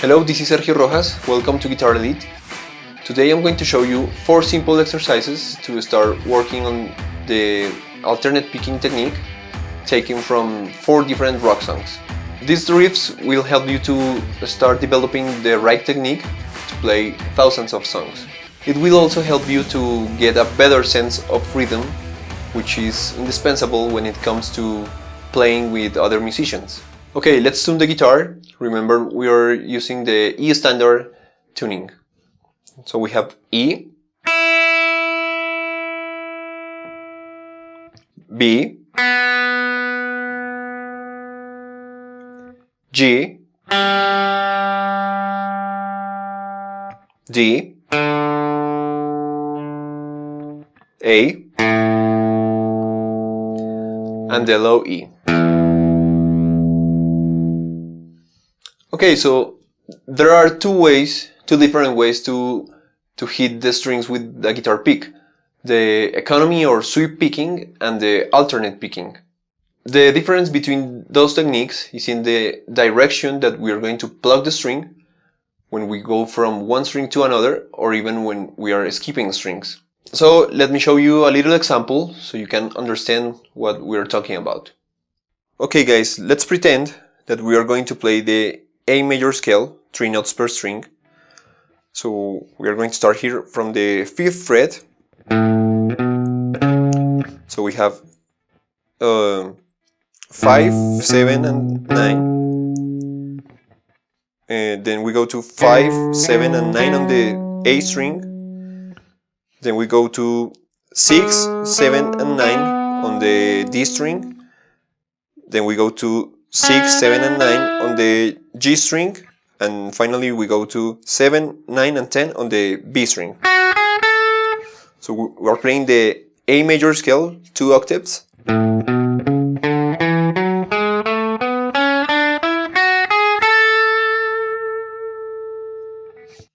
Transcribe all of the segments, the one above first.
Hello, this is Sergio Rojas. Welcome to Guitar Elite. Today I'm going to show you 4 simple exercises to start working on the alternate picking technique taken from 4 different rock songs. These riffs will help you to start developing the right technique to play thousands of songs. It will also help you to get a better sense of rhythm, which is indispensable when it comes to playing with other musicians. Okay, let's tune the guitar. Remember, we are using the E standard tuning. So we have E, B, G, D, A, and the low E. Okay, so there are two different ways to hit the strings with the guitar pick. The economy or sweep picking and the alternate picking. The difference between those techniques is in the direction that we are going to plug the string when we go from one string to another, or even when we are skipping strings. So let me show you a little example so you can understand what we are talking about. Okay guys, let's pretend that we are going to play the A major scale, 3 notes per string. So we are going to start here from the 5th fret. So we have 5, 7 and 9. And then we go to 5, 7 and 9 on the A string. Then we go to 6, 7 and 9 on the D string. Then we go to 6, 7 and 9 on the G string, and finally we go to 7, 9 and 10 on the B string. So we are playing the A major scale 2 octaves.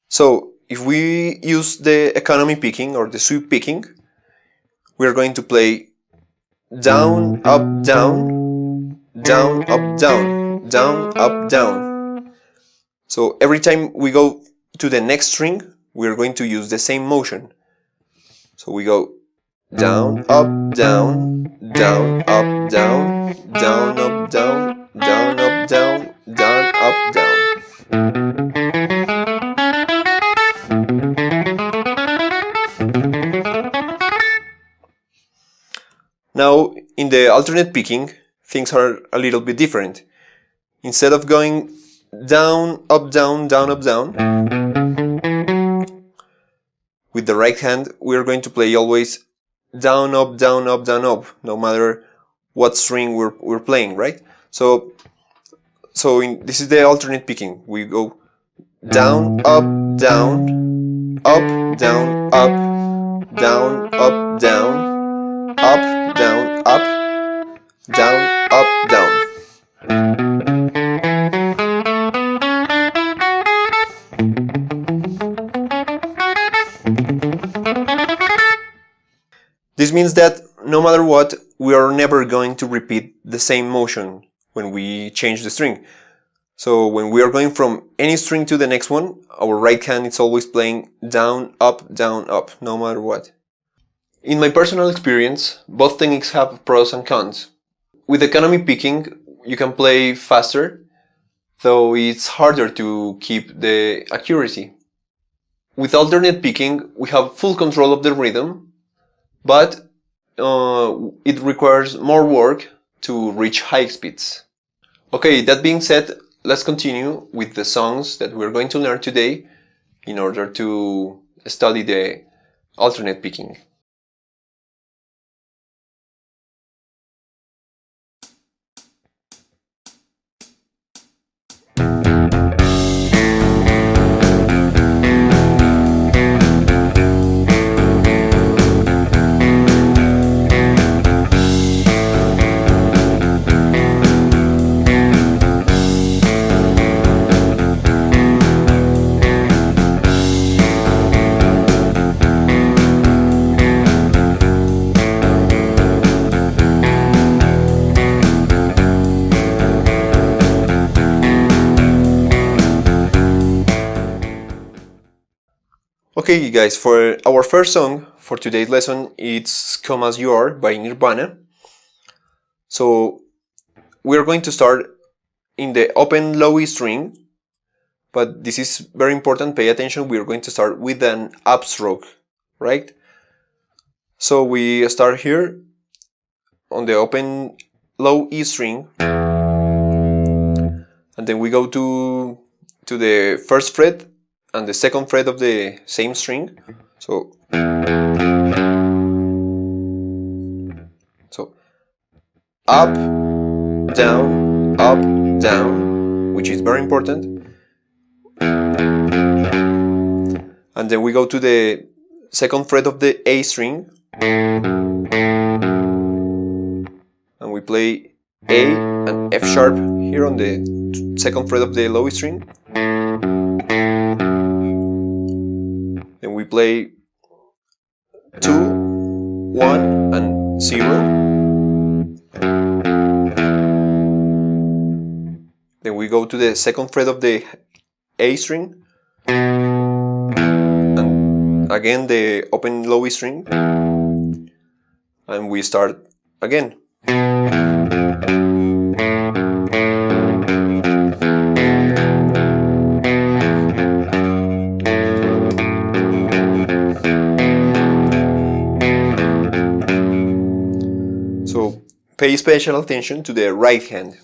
So if we use the economy picking or the sweep picking, we are going to play down, up, down, down, up, down, down, up, down. So every time we go to the next string, we're going to use the same motion. So we go down, up, down, down, up, down, down, up, down, down, up, down, down, up, down. Now, in the alternate picking, things are a little bit different. Instead of going down, up, down, down, up, down, with the right hand, we're going to play always down, up, down, up, down, up, no matter what string we're playing, right? So this is the alternate picking. We go down, up, down, up, down, up, down, up, down, up, down, up, down, up, down. This means that no matter what, we are never going to repeat the same motion when we change the string. So when we are going from any string to the next one, our right hand is always playing down, up, no matter what. In my personal experience, both techniques have pros and cons. With economy picking, you can play faster, though it's harder to keep the accuracy. With alternate picking, we have full control of the rhythm, but it requires more work to reach high speeds. Okay, that being said, let's continue with the songs that we're going to learn today in order to study the alternate picking. Okay guys, for our first song for today's lesson, it's Come As You Are by Nirvana. So we're going to start in the open low E string, but this is very important, pay attention, we're going to start with an upstroke, right? So we start here on the open low E string, and then we go to the first fret and the second fret of the same string. So up, down, which is very important. And then we go to the second fret of the A string, and we play A and F sharp here on the second fret of the low E string. Then we play 2, 1 and 0. Then we go to the second fret of the A string, and again the open low E string, and we start again. So pay special attention to the right hand.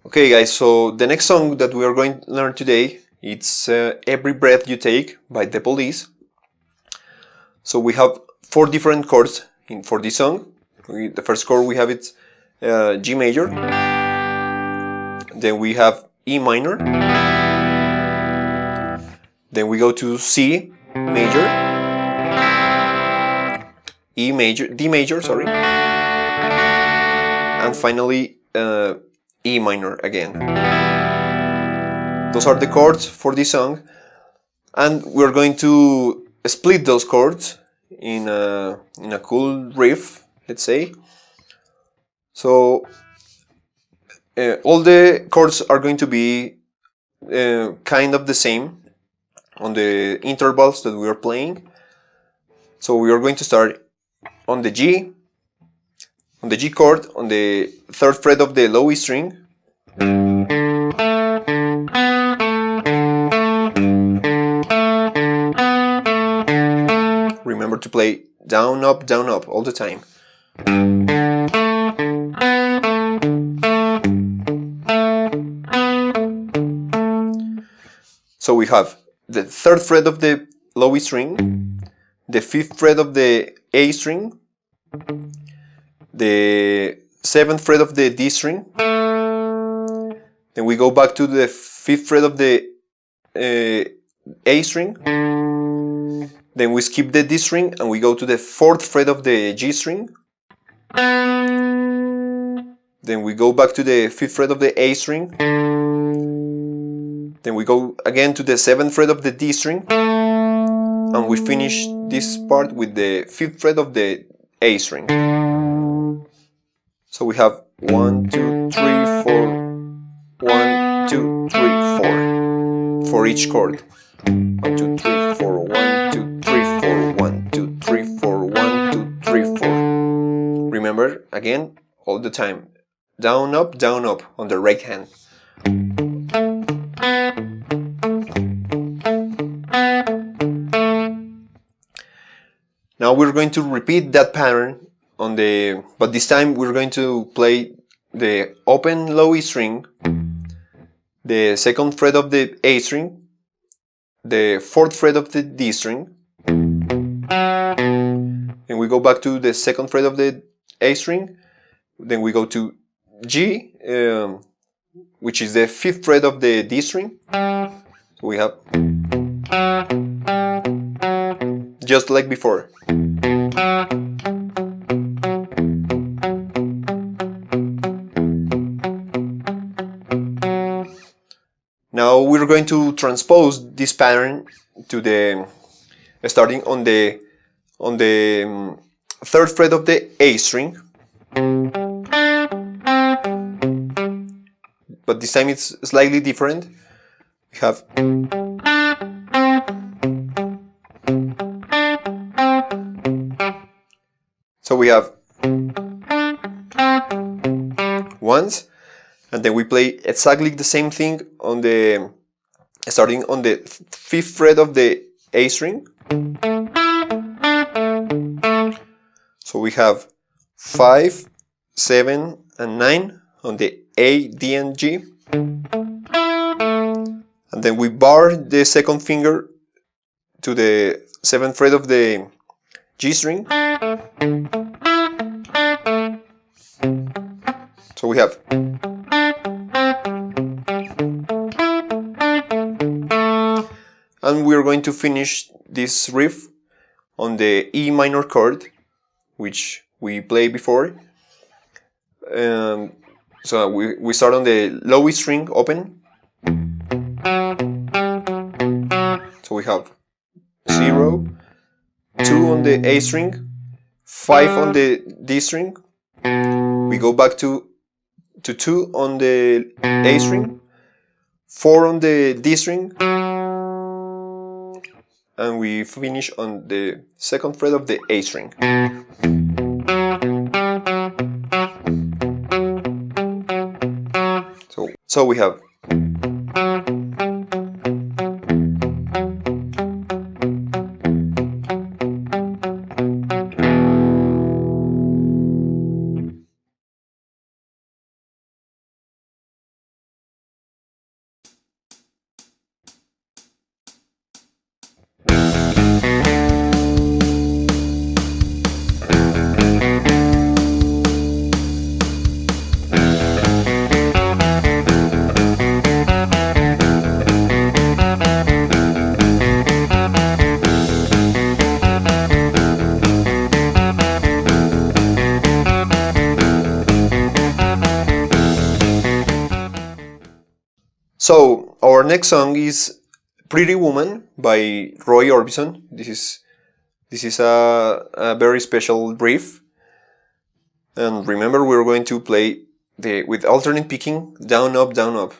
Okay guys, so the next song that we are going to learn today, it's Every Breath You Take by The Police. So we have 4 different chords for this song. The first chord we have it G major, then we have E minor, then we go to C major, E major, D major, sorry, and finally E minor again. Those are the chords for this song, and we're going to split those chords in a cool riff, let's say. So all the chords are going to be kind of the same on the intervals that we are playing. So we are going to start on the G chord, on the 3rd fret of the low E string. Remember to play down, up all the time. So we have the 3rd fret of the low E string, the 5th fret of the A string, the 7th fret of the D string, then we go back to the 5th fret of the A string, then we skip the D string and we go to the 4th fret of the G string, then we go back to the 5th fret of the A string, then we go again to the 7th fret of the D string, and we finish this part with the 5th fret of the A string. So we have 1, 2, 3, 4, 1, 2, 3, 4 for each chord. 1, 2, 3, 4, 1, 2, 3, 4, 1, 2, 3, 4, 1, 2, 3, 4. Remember, again, all the time. Down, up on the right hand. we're going to repeat that pattern on but this time we're going to play the open low E string, the second fret of the A string, the fourth fret of the D string, and we go back to the second fret of the A string, then we go to G, which is the fifth fret of the D string. So we have just like before. Now we're going to transpose this pattern to the starting on the third fret of the A string, but this time it's slightly different. We have so we have once, and then we play exactly the same thing on the starting on the fifth fret of the A string. So we have 5, 7, and 9 on the A, D, and G. And then we bar the second finger to the 7th fret of the G string. So we have and we are going to finish this riff on the E minor chord, which we played before. So we start on the low E string open. So we have 0, 2 on the A string, 5 on the D string. We go back to 2 on the A string, 4 on the D string, and we finish on the second fret of the A string. So we have So our next song is Pretty Woman by Roy Orbison. This is a very special riff. And remember, we're going to play with alternate picking, down, up, down, up.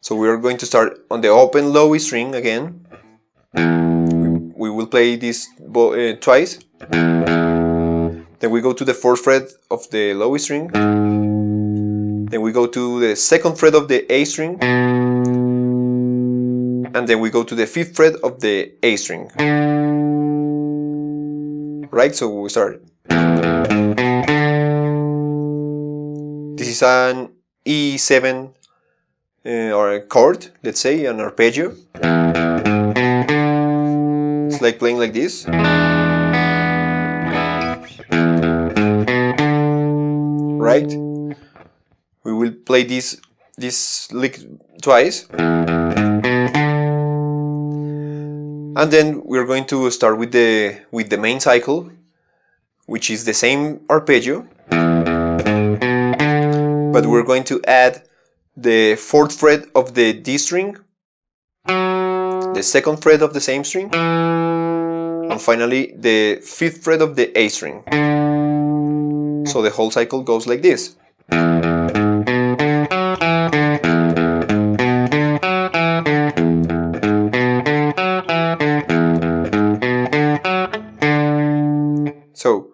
So we are going to start on the open low E string again. We will play this twice. Then we go to the fourth fret of the low E string. Then we go to the second fret of the A string. And then we go to the fifth fret of the A string. Right, so we start. This is an E7 or a chord, let's say, an arpeggio. It's like playing like this. Right? We will play this lick twice. And then we're going to start with the main cycle, which is the same arpeggio, but we're going to add the fourth fret of the D string, the second fret of the same string, and finally the fifth fret of the A string. So the whole cycle goes like this. So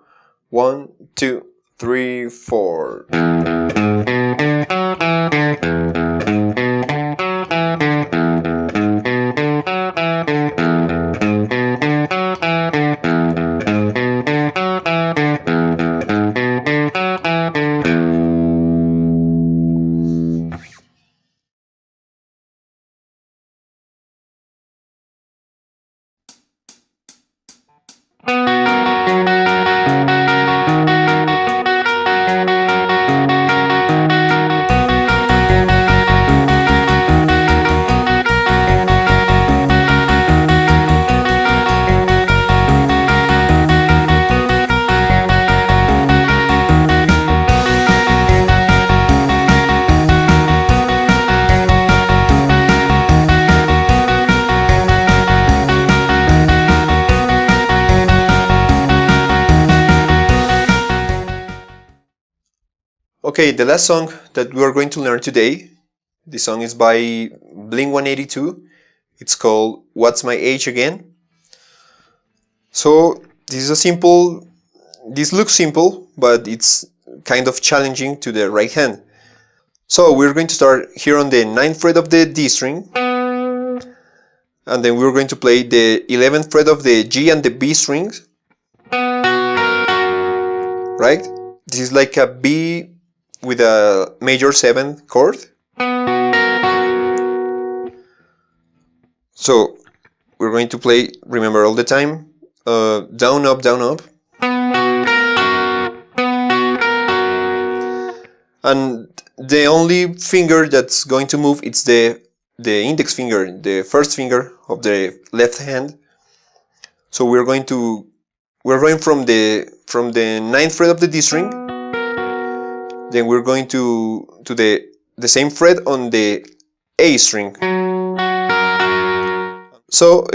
1, 2, 3, 4. Okay, the last song that we are going to learn today, the song is by Blink-182. It's called What's My Age Again? So this looks simple, but it's kind of challenging to the right hand. So we're going to start here on the 9th fret of the D string, and then we're going to play the 11th fret of the G and the B strings, right? This is like a B with a major 7th chord. So we're going to play, remember all the time, down, up, down, up. And the only finger that's going to move is the index finger, the first finger of the left hand. So we're going from the 9th fret of the D string, then we're going to the same fret on the A string. So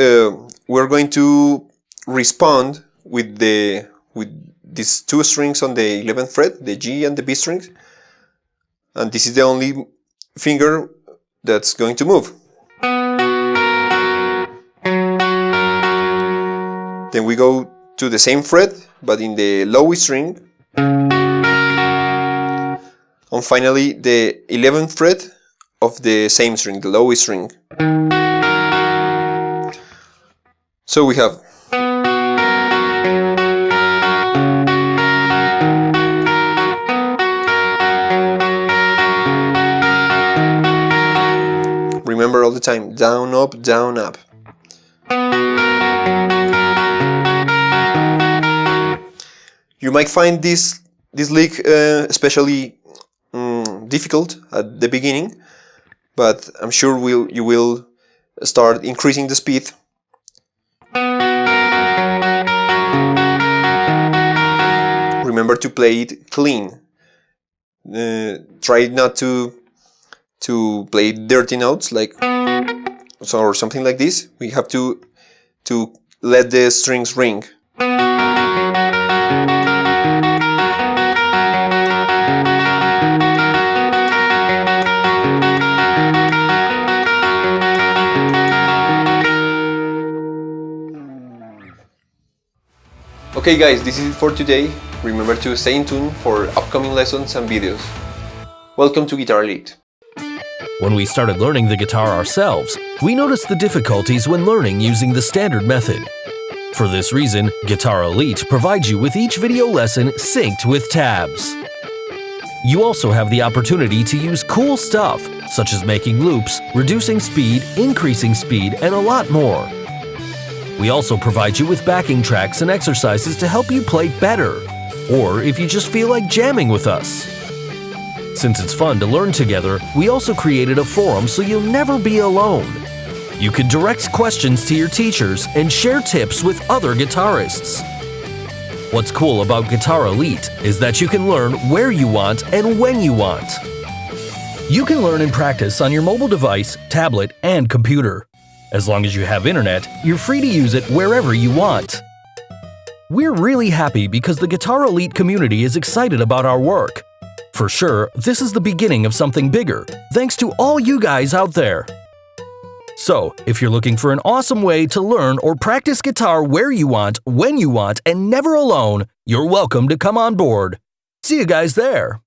we're going to respond with these two strings on the 11th fret, the G and the B strings, and this is the only finger that's going to move. Then we go to the same fret, but in the low string, and finally the 11th fret of the same string, the low string. So we have remember all the time, down, up, down, up. You might find this lick especially difficult at the beginning, but I'm sure you will start increasing the speed. Remember to play it clean. Try not to play dirty notes or something like this. We have to let the strings ring. Okay guys, this is it for today. Remember to stay in tune for upcoming lessons and videos. Welcome to Guitar Elite. When we started learning the guitar ourselves, we noticed the difficulties when learning using the standard method. For this reason, Guitar-Elite provides you with each video lesson synced with tabs. You also have the opportunity to use cool stuff, such as making loops, reducing speed, increasing speed, and a lot more. We also provide you with backing tracks and exercises to help you play better, or if you just feel like jamming with us. Since it's fun to learn together, we also created a forum so you'll never be alone. You can direct questions to your teachers and share tips with other guitarists. What's cool about Guitar-Elite is that you can learn where you want and when you want. You can learn and practice on your mobile device, tablet, and computer. As long as you have internet, you're free to use it wherever you want. We're really happy because the Guitar-Elite community is excited about our work. For sure, this is the beginning of something bigger, thanks to all you guys out there. So, if you're looking for an awesome way to learn or practice guitar where you want, when you want, and never alone, you're welcome to come on board. See you guys there!